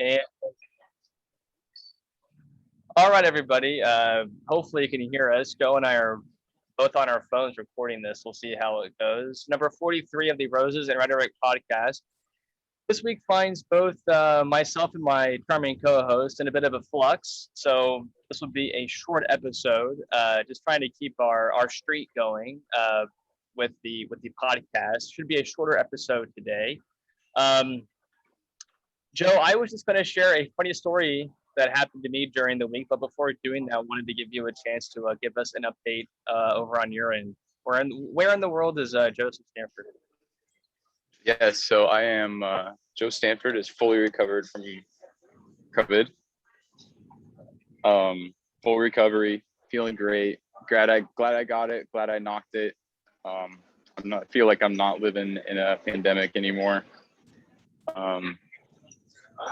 And all right, everybody. Hopefully, you can hear us. Joe and I are both on our phones recording this. We'll see how it goes. Number 43 of the Roses and Rhetoric podcast. This week finds both myself and my charming co-host in a bit of a flux. So this will be a short episode, just trying to keep our streak going with the podcast. Should be a shorter episode today. Um, Joe, I was just going to share a funny story that happened to me during the week, but before doing that, I wanted to give you a chance to give us an update over on your end. Where in the world is Joseph Stanford? Yes, so I am Joe Stanford is fully recovered from COVID. Full recovery, feeling great. Glad I got it. Glad I knocked it. Feel like I'm not living in a pandemic anymore.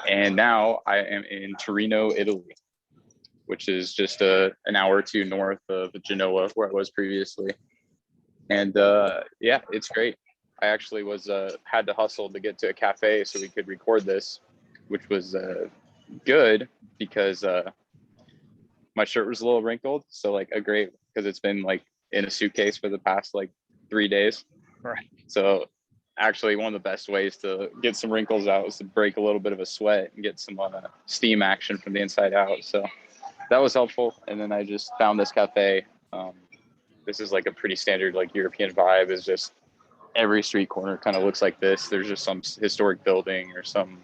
And now I am in Torino, Italy, which is just an hour or two north of Genoa, where I was previously. And yeah, it's great. I actually had to hustle to get to a cafe so we could record this, which was good because my shirt was a little wrinkled. So because it's been in a suitcase for the past 3 days. Right. So actually one of the best ways to get some wrinkles out is to break a little bit of a sweat and get some steam action from the inside out. So that was helpful. And then I just found this cafe. This is a pretty standard European vibe. Is just every street corner kind of looks like this. There's just some historic building or some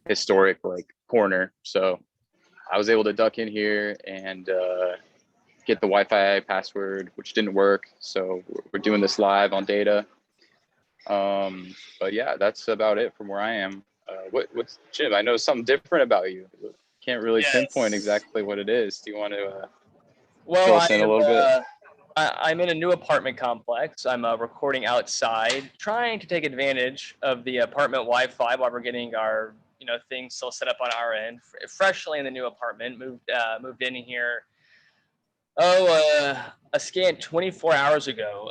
historic corner. So I was able to duck in here and get the Wi-Fi password, which didn't work. So we're doing this live on data. But yeah, that's about it from where I am. What's Jim? I know something different about you. Can't really pinpoint exactly what it is. Do you want to fill us in a little bit? I'm in a new apartment complex. I'm recording outside, trying to take advantage of the apartment Wi-Fi while we're getting our things still set up on our end. Freshly in the new apartment, moved in here. A scant 24 hours ago.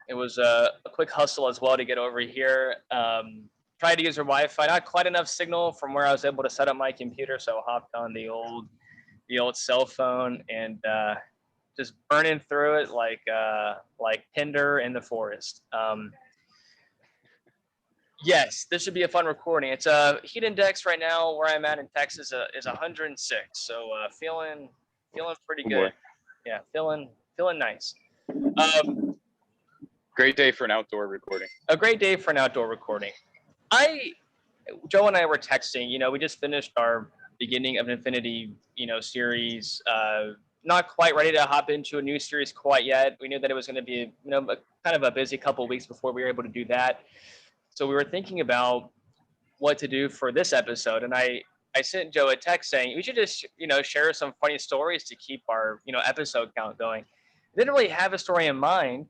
It was a quick hustle as well to get over here. Tried to use our Wi-Fi, not quite enough signal from where I was able to set up my computer, so I hopped on the old cell phone and just burning through it like tinder in the forest. Yes, this should be a fun recording. It's a heat index right now where I'm at in Texas is 106, so feeling pretty good. Yeah, feeling nice. Great day for an outdoor recording. A great day for an outdoor recording. Joe and I were texting. We just finished our beginning of Infinity, series. Not quite ready to hop into a new series quite yet. We knew that it was going to be, kind of a busy couple of weeks before we were able to do that. So we were thinking about what to do for this episode, and I sent Joe a text saying we should just, share some funny stories to keep our, episode count going. I didn't really have a story in mind,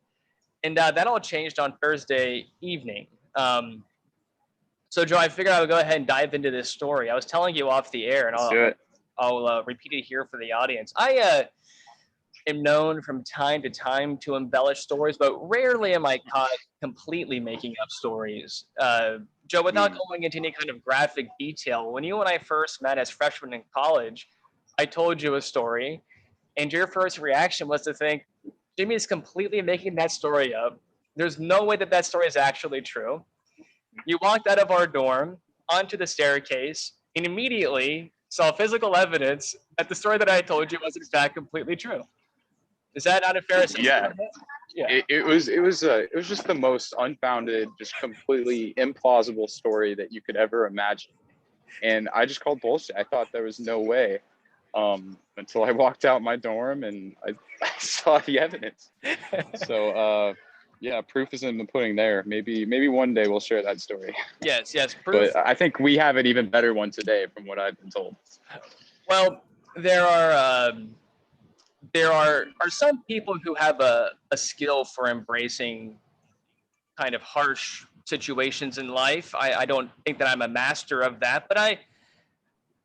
and that all changed on Thursday evening. So Joe, I figured I would go ahead and dive into this story. I was telling you off the air, and I'll repeat it here for the audience. I am known from time to time to embellish stories, but rarely am I caught completely making up stories. Joe, without going into any kind of graphic detail, when you and I first met as freshmen in college, I told you a story, and your first reaction was to think, Jimmy's completely making that story up. There's no way that story is actually true. You walked out of our dorm onto the staircase and immediately saw physical evidence that the story that I told you was in fact completely true. Is that not a fair assessment? Yeah. It was just the most unfounded, just completely implausible story that you could ever imagine. And I just called bullshit. I thought there was no way until I walked out my dorm and I saw the evidence. So yeah, proof is in the pudding there. Maybe one day we'll share that story. Yes, proof. But I think we have an even better one today from what I've been told. Well, there are some people who have a skill for embracing kind of harsh situations in life. I don't think that I'm a master of that, but I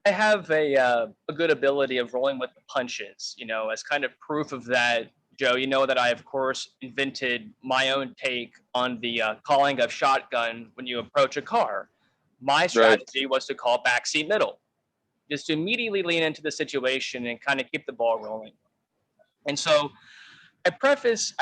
have a good ability of rolling with the punches, as kind of proof of that. Joe, you know that I, of course, invented my own take on the calling of shotgun when you approach a car. My strategy was to call backseat middle, just to immediately lean into the situation and kind of keep the ball rolling. And so I preface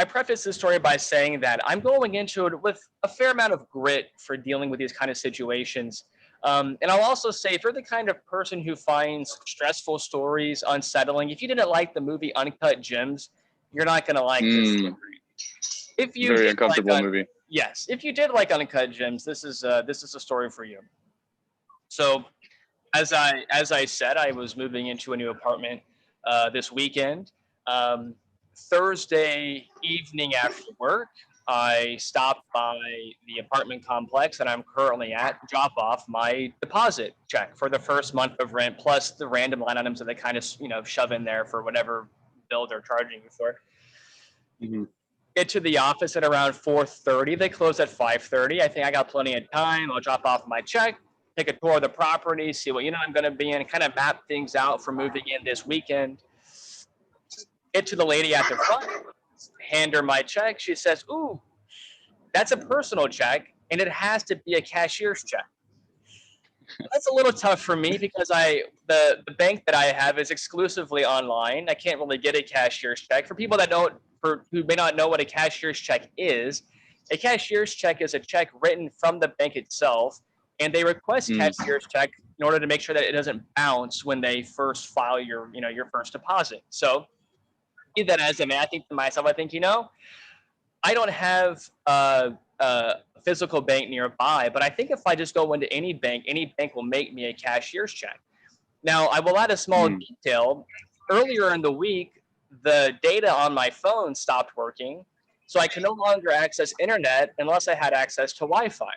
this story by saying that I'm going into it with a fair amount of grit for dealing with these kind of situations. And I'll also say, if you're the kind of person who finds stressful stories unsettling, if you didn't like the movie Uncut Gems, you're not going to like this story. If you Very did uncomfortable movie. Yes, if you did like Uncut Gems, this is a story for you. So, as I said, I was moving into a new apartment this weekend. Thursday evening after work, I stopped by the apartment complex that I'm currently at, drop off my deposit check for the first month of rent, plus the random line items that they kind of shove in there for whatever bill they're charging you for. Mm-hmm. Get to the office at around 4:30. They close at 5:30. I think I got plenty of time. I'll drop off my check, take a tour of the property, see what I'm going to be in, kind of map things out for moving in this weekend. Get to the lady at the front, hand her my check. She says, "Ooh, that's a personal check, and it has to be a cashier's check." That's a little tough for me because the bank that I have is exclusively online. I can't really get a cashier's check. For people that who may not know what a cashier's check is, a cashier's check is a check written from the bank itself, and they request cashier's check in order to make sure that it doesn't bounce when they first file your first deposit. So, that as I think to myself, I think, I don't have a physical bank nearby, but I think if I just go into any bank will make me a cashier's check. Now, I will add a small detail. Earlier in the week, the data on my phone stopped working, so I can no longer access internet unless I had access to Wi-Fi.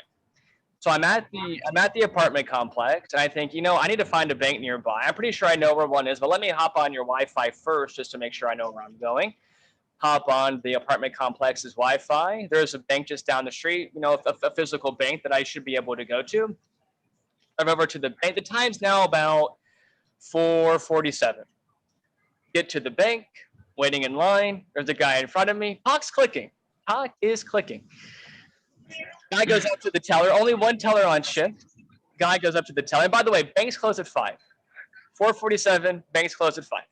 So I'm at the apartment complex, and I think, I need to find a bank nearby. I'm pretty sure I know where one is, but let me hop on your Wi-Fi first just to make sure I know where I'm going. Hop on the apartment complex's Wi-Fi. There's a bank just down the street, a physical bank that I should be able to go to. I'm over to the bank. The time's now about 4:47. Get to the bank, waiting in line. There's a guy in front of me. Clock's clicking. Clock is clicking. Guy goes up to the teller. Only one teller on shift. Guy goes up to the teller. And by the way, banks close at 5. 4:47. Banks close at 5.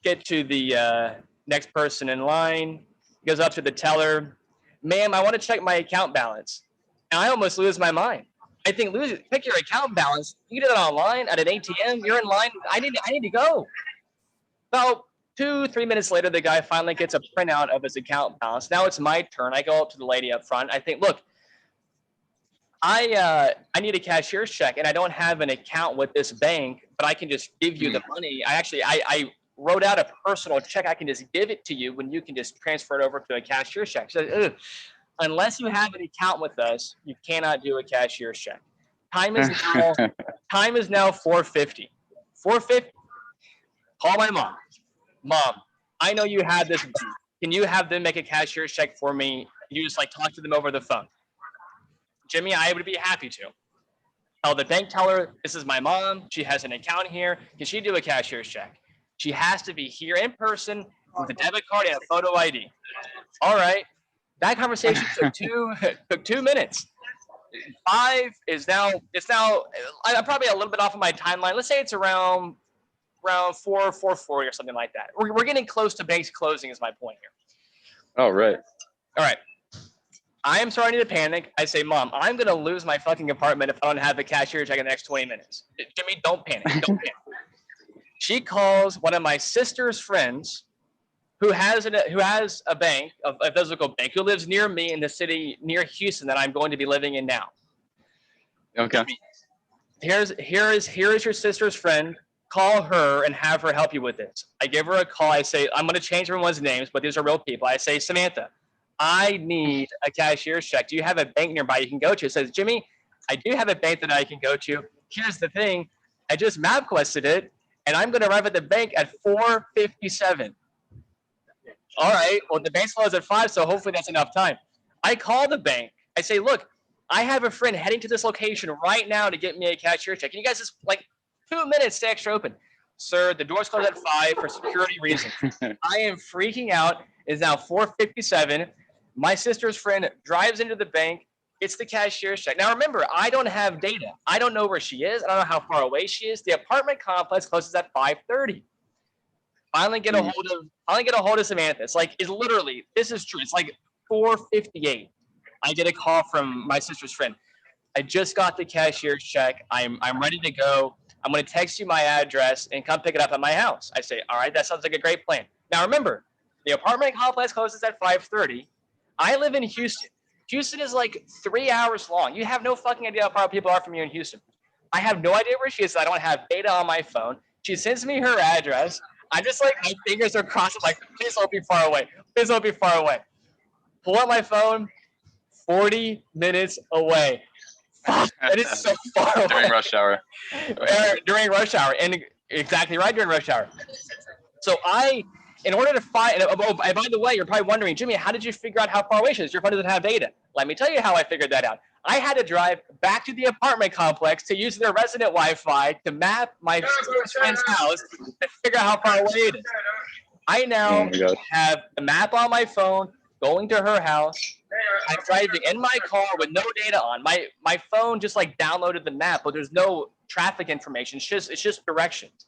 Get to the next person in line. Goes up to the teller. "Ma'am, I want to check my account balance." And I almost lose my mind. I think, pick your account balance. You do that online at an ATM. You're in line. I need to go. About 2-3 minutes later, the guy finally gets a printout of his account balance. Now it's my turn. I go up to the lady up front. I think, "Look, I need a cashier's check, and I don't have an account with this bank, but I can just give you the money. I wrote out a personal check. I can just give it to you when you can just transfer it over to a cashier's check." She said, "Unless you have an account with us, you cannot do a cashier's check." Time is now 4:50. 4:50. Call my mom. "Mom, I know you have this. Can you have them make a cashier's check for me? You just talk to them over the phone." "Jimmy, I would be happy to." Tell the bank teller, "This is my mom. She has an account here. Can she do a cashier's check? She has to be here in person with a debit card and a photo ID." All right. That conversation took 2 minutes. 5 is now. I'm probably a little bit off of my timeline. Let's say it's around 4:40 or something like that. We're getting close to banks closing is my point here. Oh, right. All right. I am starting to panic. I say, "Mom, I'm going to lose my fucking apartment if I don't have a cashier check in the next 20 minutes. Jimmy, don't panic. Don't panic." She calls one of my sister's friends who has a bank, a physical bank, who lives near me in the city near Houston that I'm going to be living in now. Okay. Here is your sister's friend. Call her and have her help you with this. I give her a call. I say, I'm going to change everyone's names, but these are real people. I say, "Samantha, I need a cashier's check. Do you have a bank nearby you can go to?" It says, "Jimmy, I do have a bank that I can go to. Here's the thing. I just MapQuested it, and I'm going to arrive at the bank at 4:57. All right. Well, the bank's closed at 5, so hopefully that's enough time. I call the bank. I say, "Look, I have a friend heading to this location right now to get me a cashier check. Can you guys just 2 minutes stay extra open?" "Sir, the doors close at 5 for security reasons." I am freaking out. It's now 4:57. My sister's friend drives into the bank, It's the cashier's check. Now remember, I don't have data. I don't know where she is. I don't know how far away she is. The apartment complex closes at 5:30. Finally get a hold of Samantha. It's literally, this is true. It's like 4:58. I get a call from my sister's friend. I just got the cashier's check. I'm ready to go. I'm going to text you my address and come pick it up at my house. I say, all right, that sounds like a great plan. Now remember, the apartment complex closes at 5:30. I live in Houston. Houston is like 3 hours long. You have no fucking idea how far people are from you in Houston. I have no idea where she is. I don't have data on my phone. She sends me her address. I'm just like, my fingers are crossed. I'm like, please don't be far away. Please don't be far away. Pull up my phone, 40 minutes away. Fuck, that is so far away. During rush hour. During rush hour. And exactly right, during rush hour. So in order to find, and by the way, you're probably wondering, Jimmy, how did you figure out how far away she is? Your phone doesn't have data. Let me tell you how I figured that out. I had to drive back to the apartment complex to use their resident Wi-Fi to map my friend's house to figure out how far away it is. I now have the map on my phone going to her house. I'm driving in my car with no data on. My phone just like downloaded the map, but there's no traffic information. It's just directions.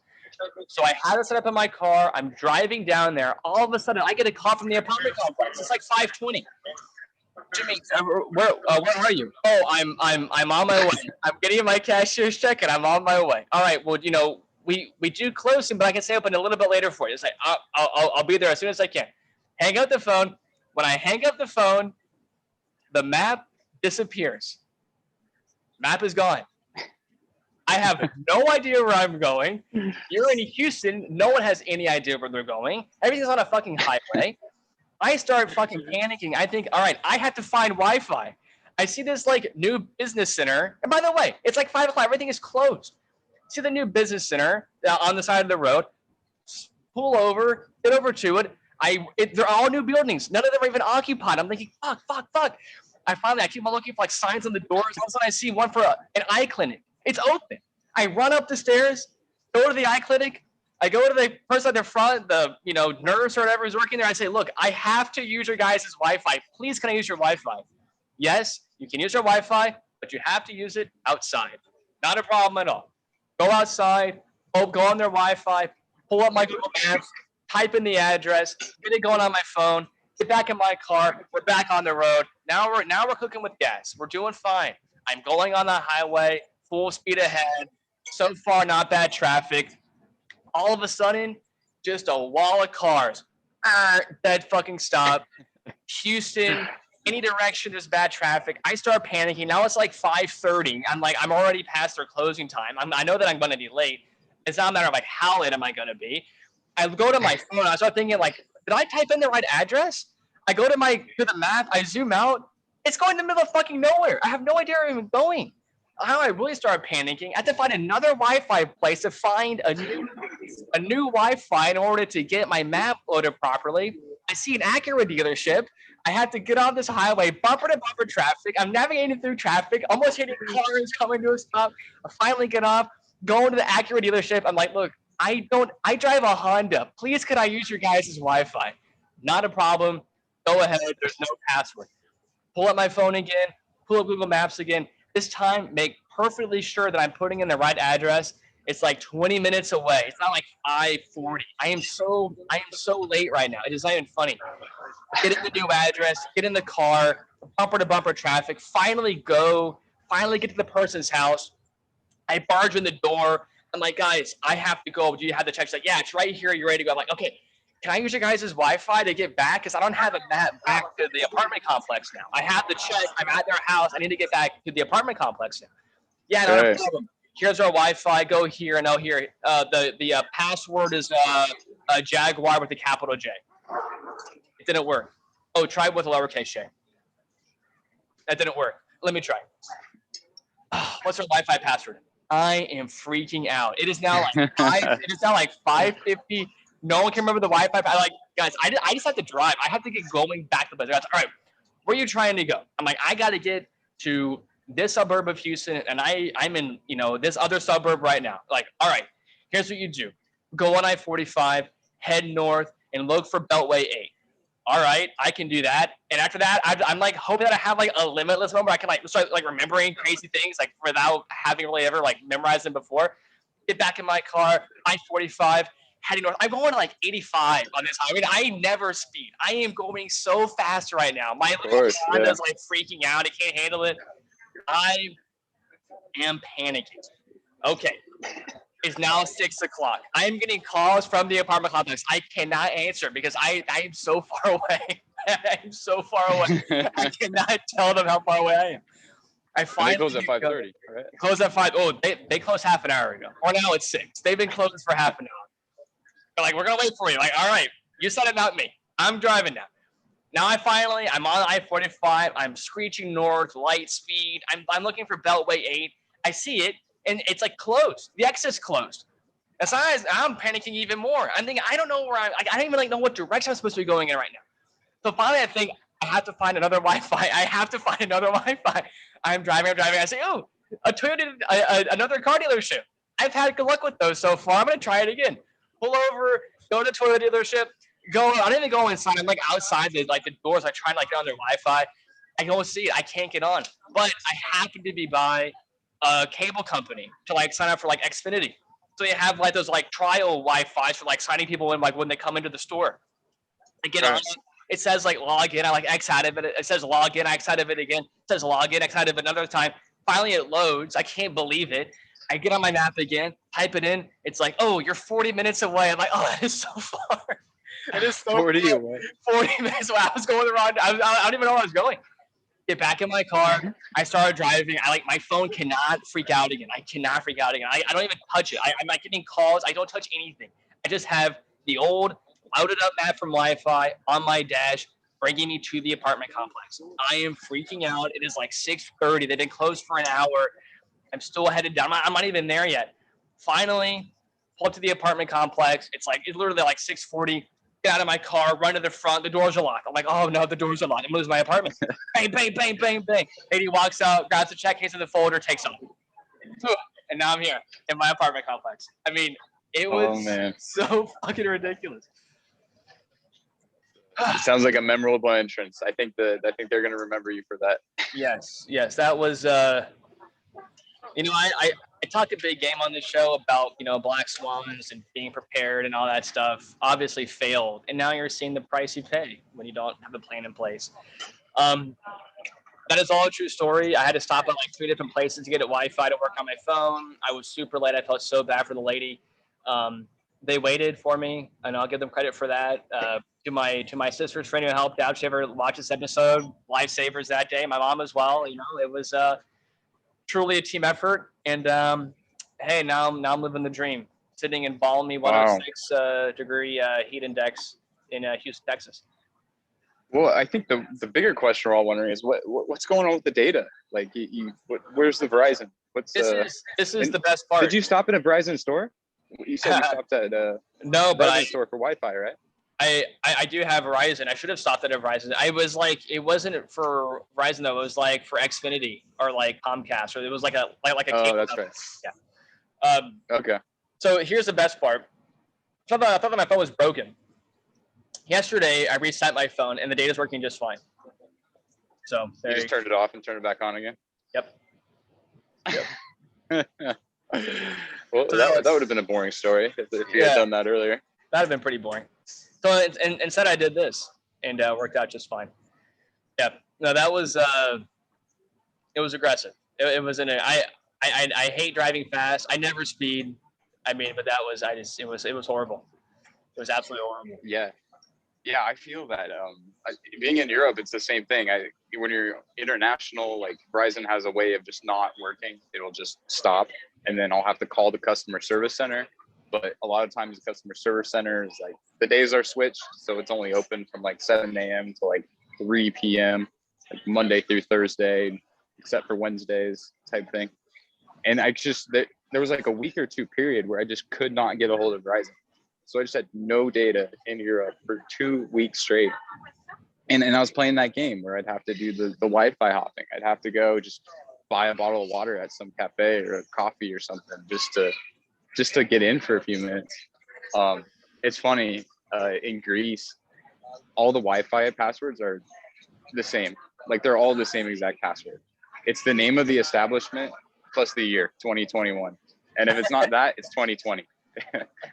So I had it set up in my car. I'm driving down there. All of a sudden, I get a call from the apartment complex. It's like 5:20. Jimmy, where are you? Oh, I'm on my way. I'm getting my cashier's check and I'm on my way. All right. Well, we do close soon, but I can stay open a little bit later for you. It's like I'll be there as soon as I can. Hang up the phone. When I hang up the phone, the map disappears. Map is gone. I have no idea where I'm going. You're in Houston. No one has any idea where they're going. Everything's on a fucking highway. I start fucking panicking. I think, all right, I have to find Wi-Fi. I see this like new business center. And by the way, it's like 5 o'clock. Everything is closed. See the new business center on the side of the road. Pull over, get over to it. They're all new buildings. None of them are even occupied. I'm thinking, fuck. I keep on looking for like signs on the doors. All of a sudden I see one for an eye clinic. It's open. I run up the stairs, go to the eye clinic. I go to the person at the front, the nurse or whatever is working there. I say, look, I have to use your guys' Wi-Fi. Please, can I use your Wi-Fi? Yes, you can use your Wi-Fi, but you have to use it outside. Not a problem at all. Go outside, go on their Wi-Fi, pull up my Google Maps, type in the address, get it going on my phone, get back in my car. We're back on the road. Now we're cooking with gas. We're doing fine. I'm going on the highway, full speed ahead. So far, not bad traffic. All of a sudden, just a wall of cars. Dead fucking stop. Houston, any direction, there's bad traffic. I start panicking. Now it's like 5:30. I'm already past their closing time. I know that I'm going to be late. It's not a matter of like how late am I going to be. I go to my phone. I start thinking like, did I type in the right address? I go to the map. I zoom out. It's going in the middle of fucking nowhere. I have no idea where I'm going. How I really started panicking. I had to find another Wi-Fi place to find a new Wi-Fi in order to get my map loaded properly. I see an Acura dealership. I had to get on this highway, bumper to bumper traffic. I'm navigating through traffic, almost hitting cars coming to a stop. I finally get off, go into the Acura dealership. I'm like, look, I drive a Honda. Please, could I use your guys' Wi-Fi? Not a problem. Go ahead. There's no password. Pull up my phone again. Pull up Google Maps again. This time, make perfectly sure that I'm putting in the right address. It's like 20 minutes away. It's not like 5:40. I am so late right now. It is not even funny. Get in the new address. Get in the car. Bumper to bumper traffic. Finally get to the person's house. I barge in the door. I'm like, guys, I have to go. Do you have the check? She's like, yeah, it's right here. You're ready to go. I'm like, okay. Can I use your guys' Wi-Fi to get back? Because I don't have a map back to the apartment complex now. I have the check. I'm at their house. I need to get back to the apartment complex now. Yeah, no problem. Here's our Wi-Fi. Go here and here. The password is a Jaguar with a capital J. It didn't work. Oh, try with a lowercase J. That didn't work. Let me try. What's our Wi-Fi password? I am freaking out. It is now like 5:50. No one can remember the Wi-Fi. Guys, I just have to drive. I have to get going back to the place. All right, where are you trying to go? I'm like, I got to get to this suburb of Houston, and I'm in this other suburb right now. Like, all right, here's what you do: go on I-45, head north, and look for Beltway 8. all right, I can do that. And after that, I'm like hoping that I have like a limitless moment where I can like start like remembering crazy things like without having really ever like memorized them before. Get back in my car, I-45, heading north. I'm going like 85 on this highway. I never speed. I am going so fast right now. My Of course, yeah. Honda's like freaking out. It can't handle it. I am panicking. Okay. It's now 6 o'clock. I am getting calls from the apartment complex. I cannot answer because I am so far away. I am so far away. I cannot tell them how far away I am. I And they finally close at 5:30, right? close at 5. Oh, they closed half an hour ago. Or now it's 6. They've been closed for half an hour. They're like, we're gonna wait for you. Like, all right, you said it, not me. I'm driving now. Now I'm on I-45. I'm screeching north, light speed. I'm looking for Beltway 8. I see it, and it's like closed. The exit's closed. And so I'm panicking even more. I'm thinking, I don't know where I don't even like know what direction I'm supposed to be going in right now. So finally, I think I have to find another Wi-Fi. I have to find another Wi-Fi. I'm driving. I say, oh, another car dealership. I've had good luck with those so far. I'm gonna try it again. Pull over, go to the Toyota dealership. I don't even go inside. I'm like outside the doors. I try and like get on their Wi-Fi. I go see it. I can't get on. But I happen to be by a cable company to like sign up for like Xfinity. So they have like those like trial Wi-Fi's for like signing people in like when they come into the store. I get on. It says like log in. I like X out of it. It says log in. I X out of it again. It says log in. X out of it another time. Finally, it loads. I can't believe it. I get on my map again, type it in. It's like, oh, you're 40 minutes away. I'm like, oh, that is so far. It is so 40 far. away. 40 minutes away. I was going the wrong. I don't even know where I was going. Get back in my car. I started driving. My phone cannot freak out again. I cannot freak out again. I don't even touch it. I'm not getting calls. I don't touch anything. I just have the old loaded up map from Wi-Fi on my dash, bringing me to the apartment complex. I am freaking out. It is like 6:30. They've been closed for an hour. I'm still headed down. I'm not even there yet. Finally, pull up to the apartment complex. It's literally like 6:40. Get out of my car, run to the front. The doors are locked. I'm like, oh no, the doors are locked. I'm losing my apartment. Bang, bang, bang, bang, bang. Lady walks out, grabs the check case in the folder, takes off. And now I'm here in my apartment complex. I mean, it was so fucking ridiculous. It sounds like a memorable entrance. I think they're gonna remember you for that. Yes, that was. I talk a big game on this show about black swans and being prepared and all that stuff. Obviously failed, and now you're seeing the price you pay when you don't have a plan in place. That is all a true story. I had to stop at like 3 different places to get a Wi-Fi to work on my phone. I was super late. I felt so bad for the lady. They waited for me, and I'll give them credit for that. To my sister's friend who helped out, she ever watched this episode, lifesavers that day. My mom as well. It was truly a team effort. And hey, now I'm living the dream, sitting in balmy 106 degree heat index in Houston, Texas. Well, I think the bigger question we're all wondering is what's going on with the data? Like, where's the Verizon? This is the best part. Did you stop at a Verizon store? You said you stopped at no, but Verizon store for Wi-Fi, right? I do have Verizon. I should have stopped at a Verizon. I was like, it wasn't for Verizon though. It was like for Xfinity or like Comcast, or it was like a cable. Oh, that's right. Yeah. Okay. So here's the best part. I thought that my phone was broken. Yesterday, I reset my phone, and the data's working just fine. So you just turned it off and turned it back on again? Yep. Well, so that would have been a boring story if you had done that earlier. That would have been pretty boring. So instead, I did this, and worked out just fine. Yeah. No, that was it was aggressive. It was I hate driving fast. I never speed. I mean, but that was it was horrible. It was absolutely horrible. Yeah, I feel that. Being in Europe, it's the same thing. When you're international, like Verizon has a way of just not working. It'll just stop, and then I'll have to call the customer service center. But a lot of times, the customer service center is like the days are switched, so it's only open from like 7 a.m. to like 3 p.m. like Monday through Thursday, except for Wednesdays type thing. And there was like a week or two period where I just could not get a hold of Verizon. So I just had no data in Europe for 2 weeks straight. And I was playing that game where I'd have to do the Wi-Fi hopping. I'd have to go just buy a bottle of water at some cafe or a coffee or something just to get in for a few minutes. It's funny, in Greece, all the Wi-Fi passwords are the same. Like they're all the same exact password. It's the name of the establishment plus the year 2021. And if it's not that, it's 2020.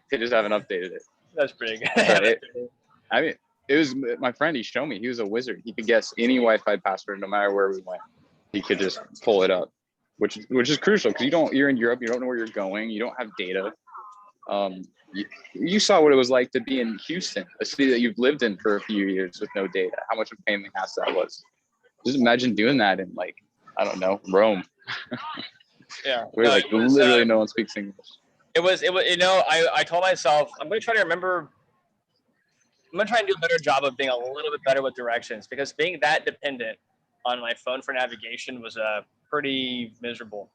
They just haven't updated it. That's pretty good. So I mean, it was my friend. He showed me. He was a wizard. He could guess any Wi-Fi password, no matter where we went. He could just pull it up, which is crucial because you're in Europe. You don't know where you're going. You don't have data. You saw what it was like to be in Houston, a city that you've lived in for a few years with no data. How much of a pain in the ass that was. Just imagine doing that in like, I don't know, Rome. Yeah. Where like literally no one speaks English. It was, you know, I told myself, I'm going to try to remember, I'm going to try and do a better job of being a little bit better with directions, because being that dependent on my phone for navigation was pretty miserable.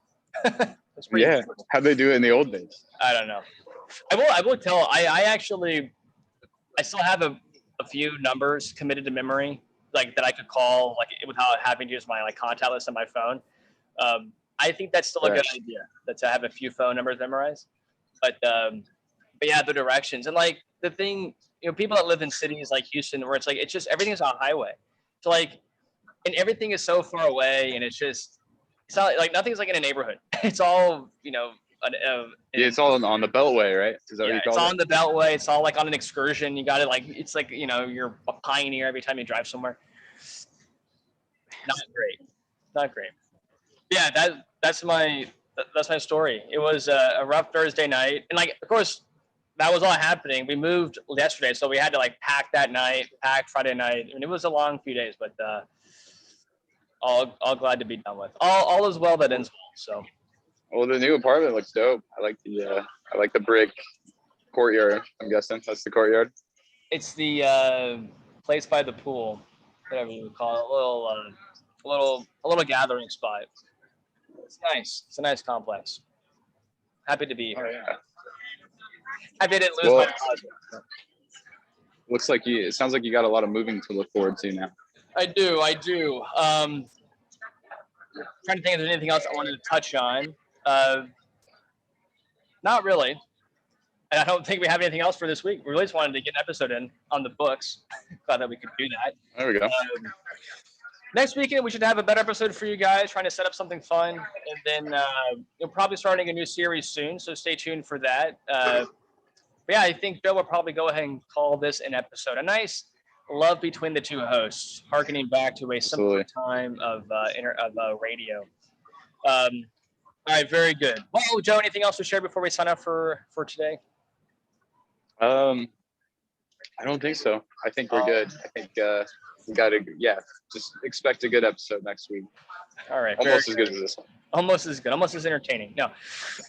It's pretty miserable. How'd they do it in the old days? I don't know. I will tell, I still have a few numbers committed to memory, like that I could call, like without having to use my like contact list on my phone. I think that's still a good idea, that to have a few phone numbers memorized. But yeah, the directions, and like the thing, you know, people that live in cities like Houston, where it's like it's just everything's on a highway, so like, and everything is so far away, and it's not like nothing's like in a neighborhood. It's all, you know, it's all on the Beltway, right? Is that what you call it's on the Beltway. It's all like on an excursion. You got to like, it's like, you know, you're a pioneer every time you drive somewhere. Not great. Yeah, that's my story. It was a rough Thursday night, and like, of course, that was all happening. We moved yesterday, so we had to like pack that night, pack Friday night, and it was a long few days, but all glad to be done with. All is well that ends well. So. Well, the new apartment looks dope. I like the brick courtyard. I'm guessing that's the courtyard. It's the place by the pool, whatever you would call it, a little gathering spot. It's nice. It's a nice complex. Happy to be here. Oh, yeah. Happy I didn't lose my deposit. Looks like it sounds like you got a lot of moving to look forward to now. I do. Trying to think if there's anything else I wanted to touch on. Not really. And I don't think we have anything else for this week. We really just wanted to get an episode in on the books. Glad that we could do that. There we go. Next weekend, we should have a better episode for you guys, trying to set up something fun. And then you'll probably starting a new series soon, so stay tuned for that. But yeah, I think Joe will probably go ahead and call this an episode. A nice love between the two hosts, harkening back to a simpler time of radio. All right, very good. Well, Joe, anything else to share before we sign up for today? I don't think so. I think we're good. I think we got to, just expect a good episode next week. All right. Almost as good as this one. Almost as good. Almost as entertaining. No.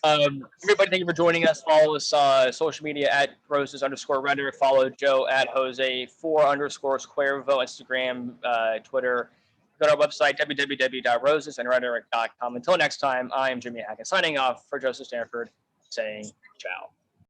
Everybody, thank you for joining us. Follow us on social media at Roses_Rhetoric. Follow Joe at Jose4_Cuervo, Instagram, Twitter. Go to our website, www.rosesandrhetoric.com. Until next time, I am Jimmy Hackett signing off for Joseph Stanford, saying ciao.